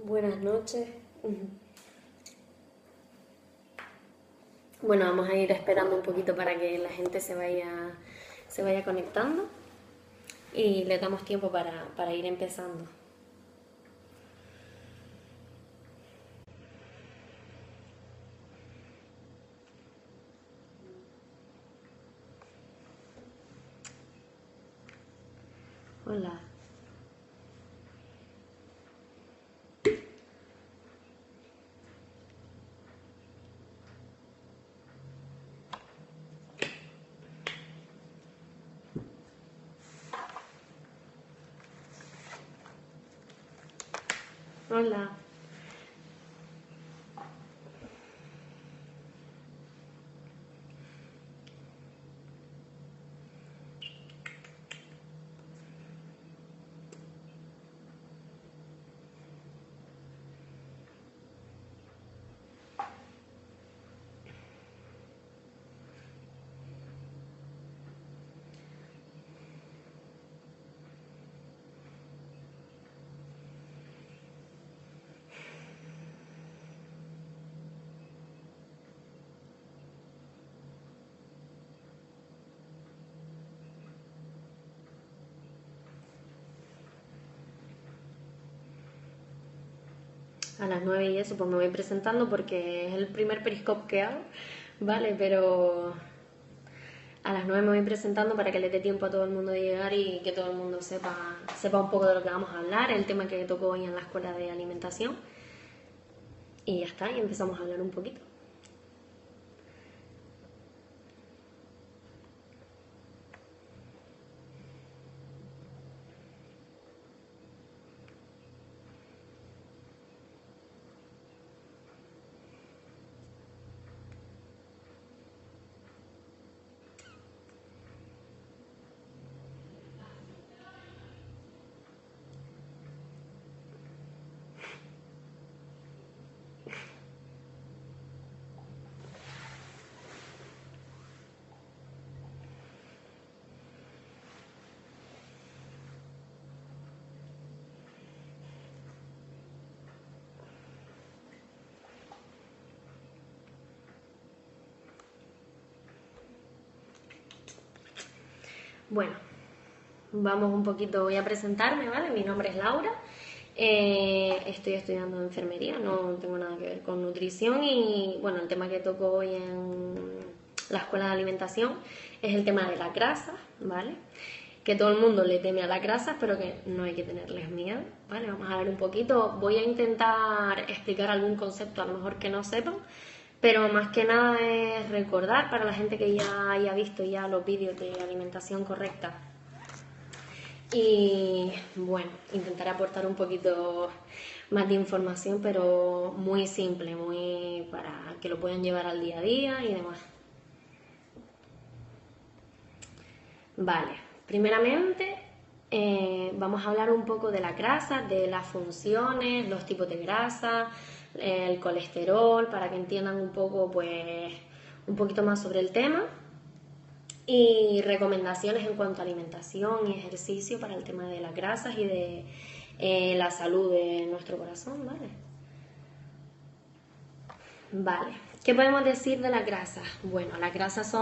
Buenas noches. Bueno, vamos a ir esperando un poquito para que la gente se vaya conectando y le damos tiempo para ir empezando. Hola. Hola. A las 9 y eso, pues me voy presentando porque es el primer periscope que hago, ¿vale? Pero a las 9 me voy presentando para que le dé tiempo a todo el mundo de llegar y que todo el mundo sepa un poco de lo que vamos a hablar, el tema que tocó hoy en la escuela de alimentación. Y ya está, y empezamos a hablar un poquito. Bueno, vamos un poquito, voy a presentarme, ¿vale? Mi nombre es Laura, estoy estudiando enfermería, no tengo nada que ver con nutrición y, bueno, el tema que toco hoy en la escuela de alimentación es el tema de las grasas, ¿vale? Que todo el mundo le teme a las grasas, pero que no hay que tenerles miedo, ¿vale? Vamos a hablar un poquito, voy a intentar explicar algún concepto a lo mejor que no sepan, pero más que nada es recordar para la gente que ya haya visto ya los vídeos de alimentación correcta. Y bueno, intentaré aportar un poquito más de información, pero muy simple, muy para que lo puedan llevar al día a día y demás. Vale, primeramente vamos a hablar un poco de la grasa, de las funciones, los tipos de grasa, el colesterol, para que entiendan un poco, pues, un poquito más sobre el tema y recomendaciones en cuanto a alimentación y ejercicio para el tema de las grasas y de la salud de nuestro corazón, ¿vale? Vale, ¿qué podemos decir de las grasas? Bueno, las grasas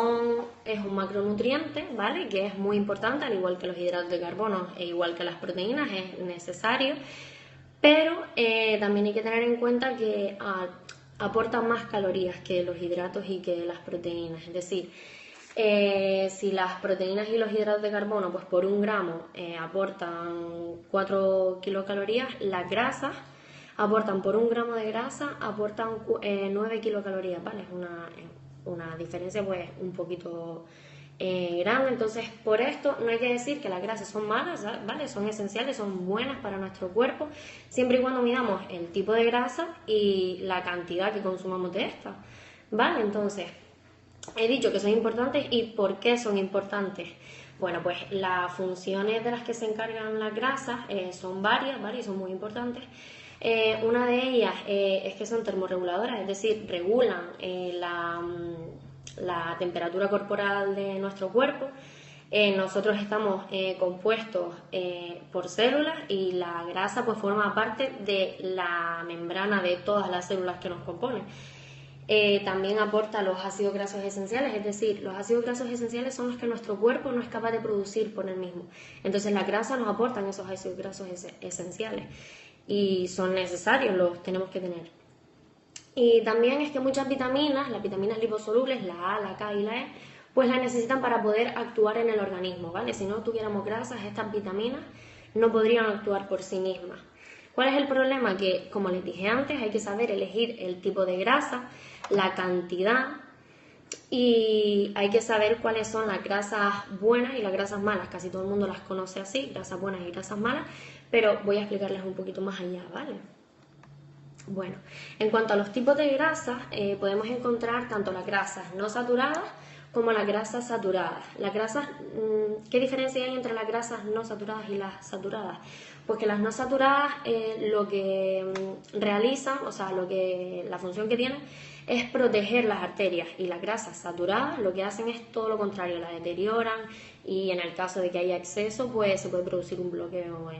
es un macronutriente, ¿vale? Que es muy importante, al igual que los hidratos de carbono e igual que las proteínas, es necesario, pero también hay que tener en cuenta que aportan más calorías que los hidratos y que las proteínas, es decir, si las proteínas y los hidratos de carbono, pues por 1 gramo aportan 4 kilocalorías, las grasas aportan por 1 gramo de grasa, aportan 9 kilocalorías, ¿vale? Es una diferencia pues un poquito grande, entonces por esto no hay que decir que las grasas son malas, ¿vale? Son esenciales, son buenas para nuestro cuerpo, siempre y cuando midamos el tipo de grasa y la cantidad que consumamos de esta, ¿vale? Entonces, he dicho que son importantes y ¿por qué son importantes? Bueno, pues las funciones de las que se encargan las grasas son varias, ¿vale? Y son muy importantes. Una de ellas es que son termorreguladoras, es decir, regulan la temperatura corporal de nuestro cuerpo. Nosotros estamos compuestos por células y la grasa pues forma parte de la membrana de todas las células que nos componen. También aporta los ácidos grasos esenciales, es decir, los ácidos grasos esenciales son los que nuestro cuerpo no es capaz de producir por él mismo. Entonces la grasa nos aportan esos ácidos grasos esenciales y son necesarios, los tenemos que tener. Y también es que muchas vitaminas, las vitaminas liposolubles, la A, la K y la E, pues las necesitan para poder actuar en el organismo, ¿vale? Si no tuviéramos grasas, estas vitaminas no podrían actuar por sí mismas. ¿Cuál es el problema? Que, como les dije antes, hay que saber elegir el tipo de grasa, la cantidad y hay que saber cuáles son las grasas buenas y las grasas malas. Casi todo el mundo las conoce así, grasas buenas y grasas malas, pero voy a explicarles un poquito más allá, ¿vale? Bueno, en cuanto a los tipos de grasas, podemos encontrar tanto las grasas no saturadas como las grasas saturadas. Las grasas, ¿qué diferencia hay entre las grasas no saturadas y las saturadas? Pues que las no saturadas lo que realizan, o sea, la función que tienen es proteger las arterias, y las grasas saturadas lo que hacen es todo lo contrario, las deterioran y en el caso de que haya exceso pues se puede producir un bloqueo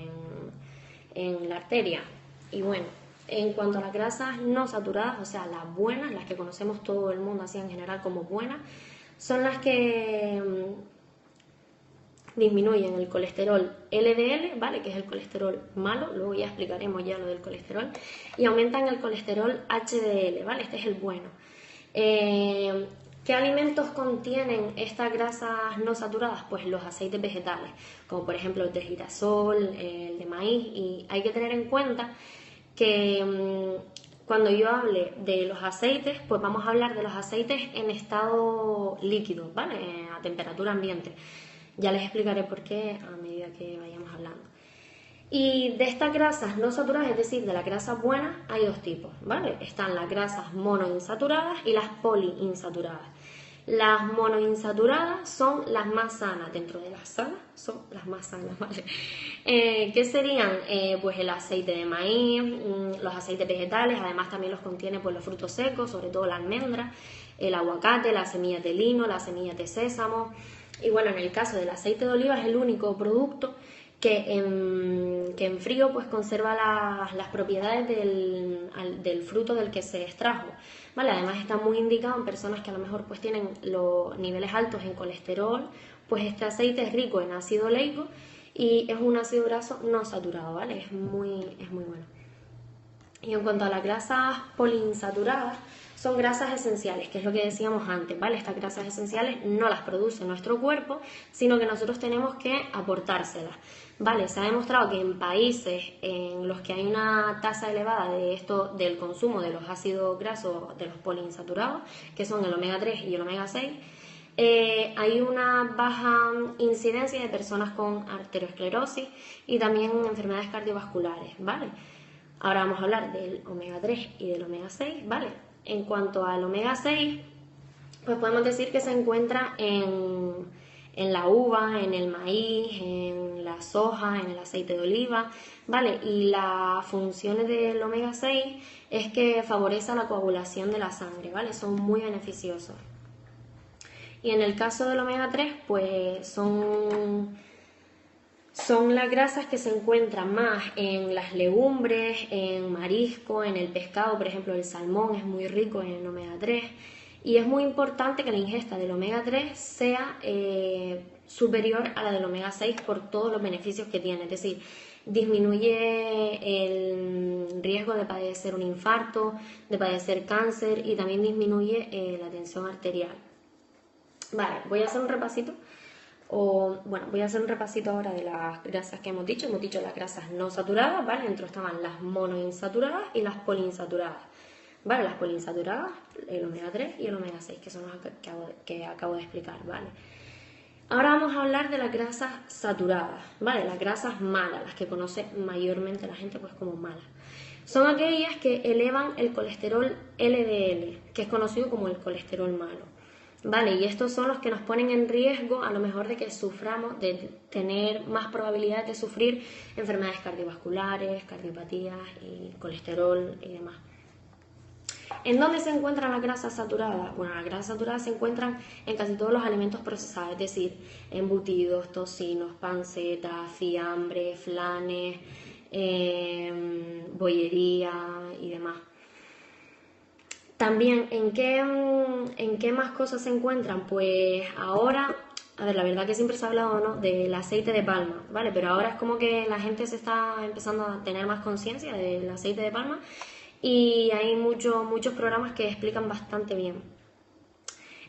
en la arteria. Y bueno, en cuanto a las grasas no saturadas, o sea, las buenas, las que conocemos todo el mundo así en general como buenas, son las que disminuyen el colesterol LDL, ¿vale? Que es el colesterol malo, luego ya explicaremos ya lo del colesterol, y aumentan el colesterol HDL, ¿vale? Este es el bueno. ¿Qué alimentos contienen estas grasas no saturadas? Pues los aceites vegetales, como por ejemplo el de girasol, el de maíz, y hay que tener en cuenta que cuando yo hable de los aceites, pues vamos a hablar de los aceites en estado líquido, ¿vale? A temperatura ambiente. Ya les explicaré por qué a medida que vayamos hablando. Y de estas grasas no saturadas, es decir, de las grasas buenas, hay dos tipos, ¿vale? Están las grasas monoinsaturadas y las poliinsaturadas. Las monoinsaturadas son las más sanas, dentro de las sanas son las más sanas, ¿vale? ¿Qué serían? Pues el aceite de maíz, los aceites vegetales, además también los contiene pues, los frutos secos, sobre todo la almendra, el aguacate, las semillas de lino, las semillas de sésamo. Y bueno, en el caso del aceite de oliva es el único producto que en frío pues conserva las propiedades del fruto del que se extrajo, ¿vale? Además está muy indicado en personas que a lo mejor pues tienen los niveles altos en colesterol, pues este aceite es rico en ácido oleico y es un ácido graso no saturado, ¿vale? Es muy bueno. Y en cuanto a las grasas poliinsaturadas, son grasas esenciales, que es lo que decíamos antes, ¿vale? Estas grasas esenciales no las produce nuestro cuerpo, sino que nosotros tenemos que aportárselas, ¿vale? Se ha demostrado que en países en los que hay una tasa elevada de esto, del consumo de los ácidos grasos, de los poliinsaturados, que son el omega 3 y el omega 6, hay una baja incidencia de personas con arteriosclerosis y también enfermedades cardiovasculares, ¿vale? Ahora vamos a hablar del omega 3 y del omega 6, ¿vale? En cuanto al omega 6, pues podemos decir que se encuentra en la uva, en el maíz, en la soja, en el aceite de oliva, ¿vale? Y las funciones del omega 6 es que favorece la coagulación de la sangre, ¿vale? Son muy beneficiosos. Y en el caso del omega 3, pues son las grasas que se encuentran más en las legumbres, en marisco, en el pescado, por ejemplo el salmón es muy rico en omega 3 y es muy importante que la ingesta del omega 3 sea superior a la del omega 6 por todos los beneficios que tiene, es decir, disminuye el riesgo de padecer un infarto, de padecer cáncer y también disminuye la tensión arterial. Vale, voy a hacer un repasito. Voy a hacer un repasito ahora de las grasas que hemos dicho. Hemos dicho las grasas no saturadas, ¿vale? Dentro estaban las monoinsaturadas y las poliinsaturadas, ¿vale? Las poliinsaturadas, el omega 3 y el omega 6, que son los que acabo de explicar, ¿vale? Ahora vamos a hablar de las grasas saturadas, ¿vale? Las grasas malas, las que conoce mayormente la gente pues como malas. Son aquellas que elevan el colesterol LDL, que es conocido como el colesterol malo. Vale, y estos son los que nos ponen en riesgo a lo mejor de que suframos, de tener más probabilidades de sufrir enfermedades cardiovasculares, cardiopatías y colesterol y demás. ¿En dónde se encuentran las grasas saturadas? Bueno, las grasas saturadas se encuentran en casi todos los alimentos procesados, es decir, embutidos, tocinos, pancetas, fiambre, flanes, bollería y demás. También, ¿en qué más cosas se encuentran? Pues ahora, a ver, la verdad que siempre se ha hablado, ¿no?, del aceite de palma, ¿vale? Pero ahora es como que la gente se está empezando a tener más conciencia del aceite de palma y hay muchos programas que explican bastante bien.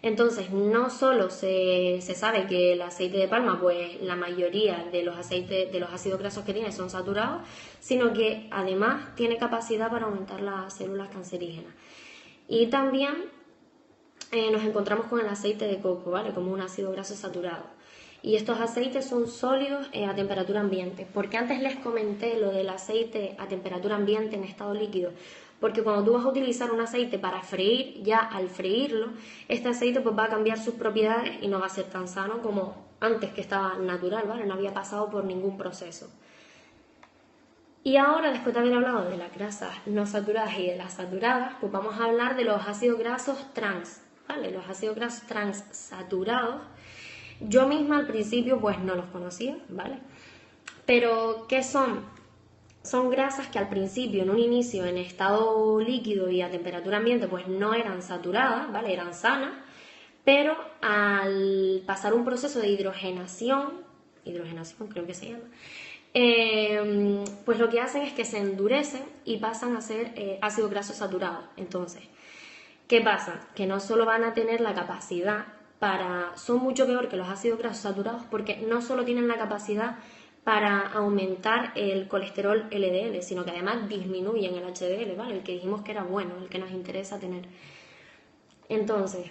Entonces, no solo se sabe que el aceite de palma, pues la mayoría de los aceites, de los ácidos grasos que tiene son saturados, sino que además tiene capacidad para aumentar las células cancerígenas. Y también nos encontramos con el aceite de coco, ¿vale?, como un ácido graso saturado. Y estos aceites son sólidos a temperatura ambiente. Porque antes les comenté lo del aceite a temperatura ambiente en estado líquido. Porque cuando tú vas a utilizar un aceite para freír, ya al freírlo, este aceite pues va a cambiar sus propiedades y no va a ser tan sano como antes, que estaba natural, ¿vale? No había pasado por ningún proceso. Y ahora, después de haber hablado de las grasas no saturadas y de las saturadas, pues vamos a hablar de los ácidos grasos trans, ¿vale? Los ácidos grasos trans saturados. Yo misma al principio pues no los conocía, ¿vale? Pero, ¿qué son? Son grasas que al principio, en un inicio, en estado líquido y a temperatura ambiente, pues no eran saturadas, ¿vale? Eran sanas, pero al pasar un proceso de hidrogenación creo que se llama, pues lo que hacen es que se endurecen y pasan a ser ácidos grasos saturados. Entonces, ¿qué pasa? Que no solo van a tener la capacidad son mucho peor que los ácidos grasos saturados, porque no solo tienen la capacidad para aumentar el colesterol LDL, sino que además disminuyen el HDL, ¿vale? El que dijimos que era bueno, el que nos interesa tener. Entonces,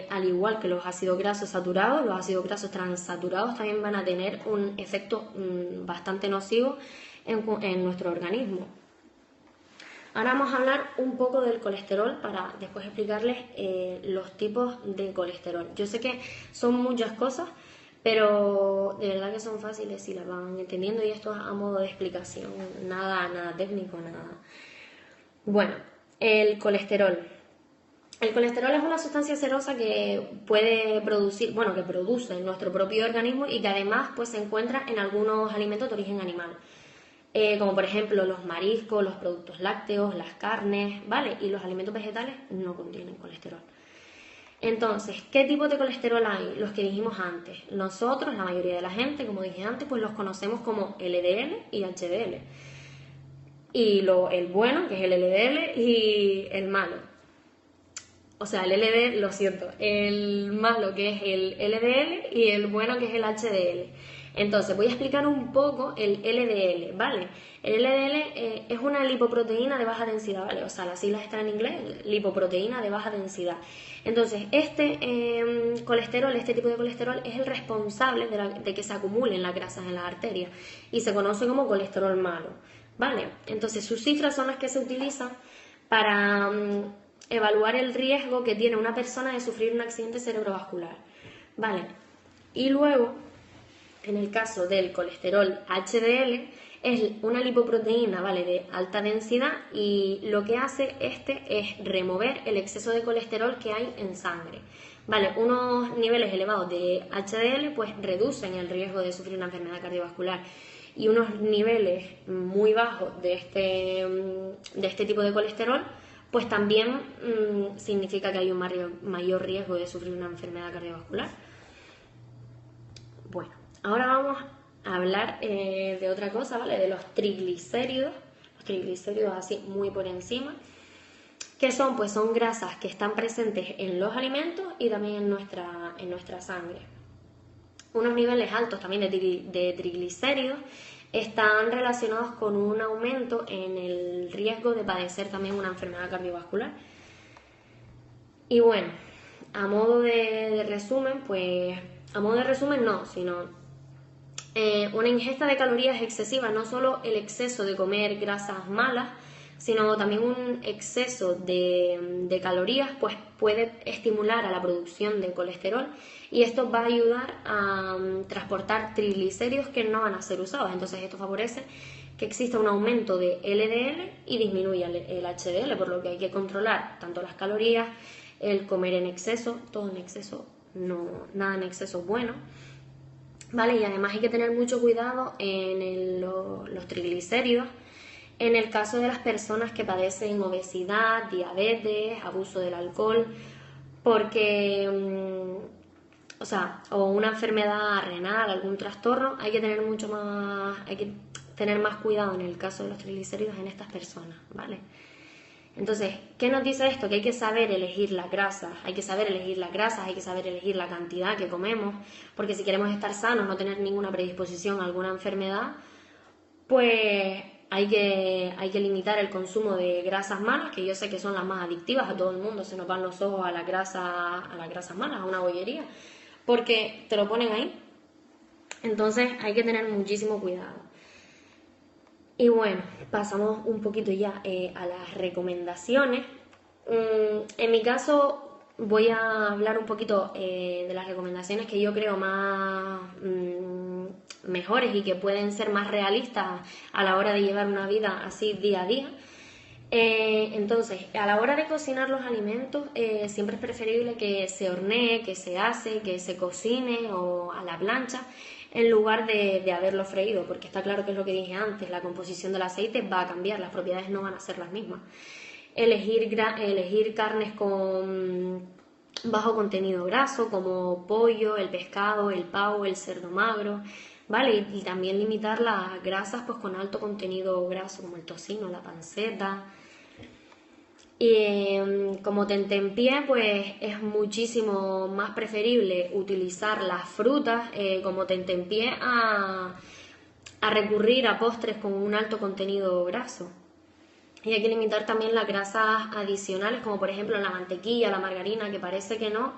al igual que los ácidos grasos saturados, los ácidos grasos transaturados también van a tener un efecto bastante nocivo en nuestro organismo. Ahora vamos a hablar un poco del colesterol para después explicarles los tipos de colesterol. Yo sé que son muchas cosas, pero de verdad que son fáciles si las van entendiendo, y esto a modo de explicación, nada técnico, nada. Bueno, el colesterol. El colesterol es una sustancia serosa que puede producir, que produce en nuestro propio organismo y que además pues se encuentra en algunos alimentos de origen animal. Como por ejemplo los mariscos, los productos lácteos, las carnes, ¿vale? Y los alimentos vegetales no contienen colesterol. Entonces, ¿qué tipo de colesterol hay? Los que dijimos antes. Nosotros, la mayoría de la gente, como dije antes, pues los conocemos como LDL y HDL. Y el bueno, que es el LDL, y el malo. O sea, el LDL, lo siento, el malo, que es el LDL, y el bueno, que es el HDL. Entonces, voy a explicar un poco el LDL, ¿vale? El LDL es una lipoproteína de baja densidad, ¿vale? O sea, las siglas están en inglés, lipoproteína de baja densidad. Entonces, este tipo de colesterol es el responsable de que se acumulen las grasas en las arterias y se conoce como colesterol malo, ¿vale? Entonces, sus cifras son las que se utilizan para evaluar el riesgo que tiene una persona de sufrir un accidente cerebrovascular, ¿vale? Y luego, en el caso del colesterol HDL, es una lipoproteína, ¿vale?, de alta densidad, y lo que hace es remover el exceso de colesterol que hay en sangre, ¿vale? Unos niveles elevados de HDL pues reducen el riesgo de sufrir una enfermedad cardiovascular, y unos niveles muy bajos de este tipo de colesterol pues también significa que hay un mayor riesgo de sufrir una enfermedad cardiovascular. Bueno, ahora vamos a hablar de otra cosa, ¿vale? De los triglicéridos. Los triglicéridos así muy por encima. ¿Qué son? Pues son grasas que están presentes en los alimentos y también en nuestra sangre. Unos niveles altos también de triglicéridos están relacionados con un aumento en el riesgo de padecer también una enfermedad cardiovascular. Y bueno, a modo de resumen, pues, a modo de resumen no, sino una ingesta de calorías excesiva, no solo el exceso de comer grasas malas, sino también un exceso de calorías, pues puede estimular a la producción de colesterol, y esto va a ayudar a transportar triglicéridos que no van a ser usados. Entonces esto favorece que exista un aumento de LDL y disminuya el HDL, por lo que hay que controlar tanto las calorías, el comer en exceso, todo en exceso, no, nada en exceso es bueno, ¿vale? Y además hay que tener mucho cuidado en los triglicéridos. En el caso de las personas que padecen obesidad, diabetes, abuso del alcohol, porque, o una enfermedad renal, algún trastorno, hay que tener más cuidado en el caso de los triglicéridos en estas personas, ¿vale? Entonces, ¿qué nos dice esto? Que hay que saber elegir las grasas, hay que saber elegir la cantidad que comemos, porque si queremos estar sanos, no tener ninguna predisposición a alguna enfermedad, pues hay que limitar el consumo de grasas malas, que yo sé que son las más adictivas, a todo el mundo se nos van los ojos a las grasas malas, a una bollería, porque te lo ponen ahí. Entonces hay que tener muchísimo cuidado. Y bueno, pasamos un poquito ya a las recomendaciones. En mi caso voy a hablar un poquito de las recomendaciones que yo creo más mejores y que pueden ser más realistas a la hora de llevar una vida así día a día. Entonces, a la hora de cocinar los alimentos, siempre es preferible que se hornee, que se ase, que se cocine o a la plancha, en lugar de haberlo freído, porque está claro que es lo que dije antes, la composición del aceite va a cambiar, las propiedades no van a ser las mismas. Elegir carnes con bajo contenido graso, como pollo, el pescado, el pavo, el cerdo magro, ¿vale? Y también limitar las grasas pues con alto contenido graso, como el tocino, la panceta. Y como tentempié, pues es muchísimo más preferible utilizar las frutas como tentempié a recurrir a postres con un alto contenido graso. Y hay que limitar también las grasas adicionales, como por ejemplo la mantequilla, la margarina, que parece que no,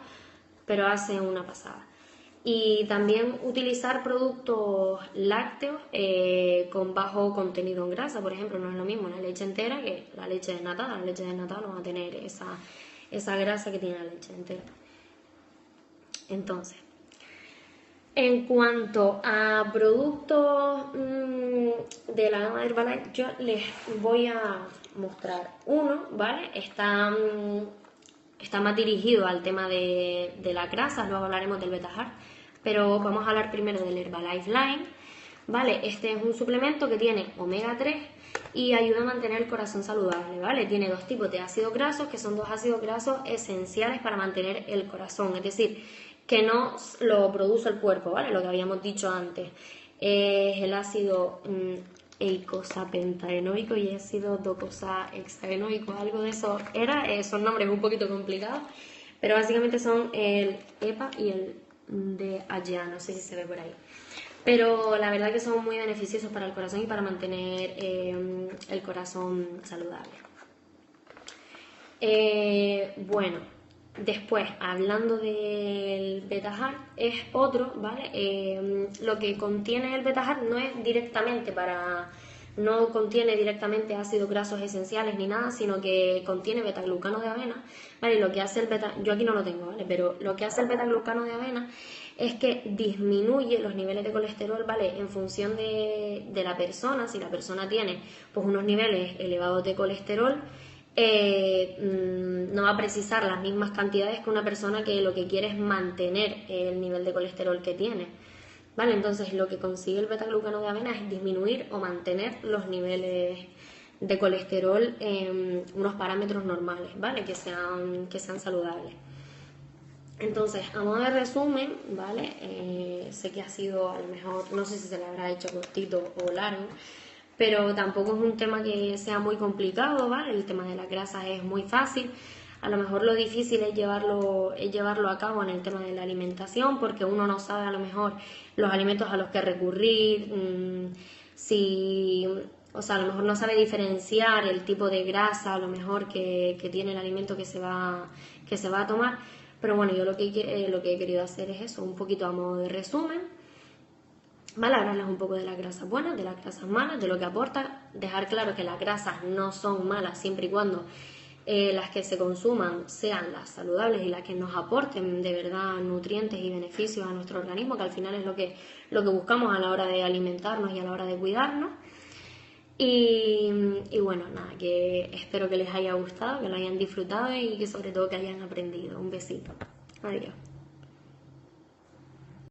pero hace una pasada. Y también utilizar productos lácteos con bajo contenido en grasa. Por ejemplo, no es lo mismo la leche entera que la leche desnatada. La leche desnatada no va a tener esa grasa que tiene la leche entera. Entonces, en cuanto a productos de la gama de Herbalife, yo les voy a mostrar uno, ¿vale? Está más dirigido al tema de las grasas, luego hablaremos del Betahart, pero vamos a hablar primero del Herbalife Line, ¿vale? Este es un suplemento que tiene omega 3 y ayuda a mantener el corazón saludable, ¿vale? Tiene dos tipos de ácidos grasos, que son dos ácidos grasos esenciales para mantener el corazón, es decir, que no lo produce el cuerpo, ¿vale? Lo que habíamos dicho antes. Es el ácido eicosapentaenoico y ácido docosahexaenoico, algo de eso era. Son nombres un poquito complicados, pero básicamente son el EPA y el DHA, no sé si se ve por ahí. Pero la verdad que son muy beneficiosos para el corazón y para mantener el corazón saludable. Bueno, después, hablando del Betahart, es otro, ¿vale? Lo que contiene el Betahart no contiene directamente ácidos grasos esenciales ni nada, sino que contiene betaglucano de avena, ¿vale? Lo que hace yo aquí no lo tengo, ¿vale? Pero lo que hace el betaglucano de avena es que disminuye los niveles de colesterol, ¿vale? En función de la persona. Si la persona tiene pues unos niveles elevados de colesterol, no va a precisar las mismas cantidades que una persona que lo que quiere es mantener el nivel de colesterol que tiene, ¿vale? Entonces lo que consigue el betaglucano de avena es disminuir o mantener los niveles de colesterol en unos parámetros normales, ¿vale? Que sean saludables. Entonces, a modo de resumen, ¿vale? Sé que ha sido, a lo mejor, no sé si se le habrá hecho cortito o largo, pero tampoco es un tema que sea muy complicado, ¿vale? El tema de las grasas es muy fácil. A lo mejor lo difícil es llevarlo a cabo en el tema de la alimentación, porque uno no sabe a lo mejor los alimentos a los que recurrir, a lo mejor no sabe diferenciar el tipo de grasa a lo mejor que tiene el alimento que se va a tomar. Pero bueno, yo lo que he querido hacer es eso, un poquito a modo de resumen, ¿vale? Hablarles un poco de las grasas buenas, de las grasas malas, de lo que aporta, dejar claro que las grasas no son malas siempre y cuando las que se consuman sean las saludables y las que nos aporten de verdad nutrientes y beneficios a nuestro organismo, que al final es lo que buscamos a la hora de alimentarnos y a la hora de cuidarnos. Y bueno, nada, que espero que les haya gustado, que lo hayan disfrutado y que sobre todo que hayan aprendido. Un besito. Adiós.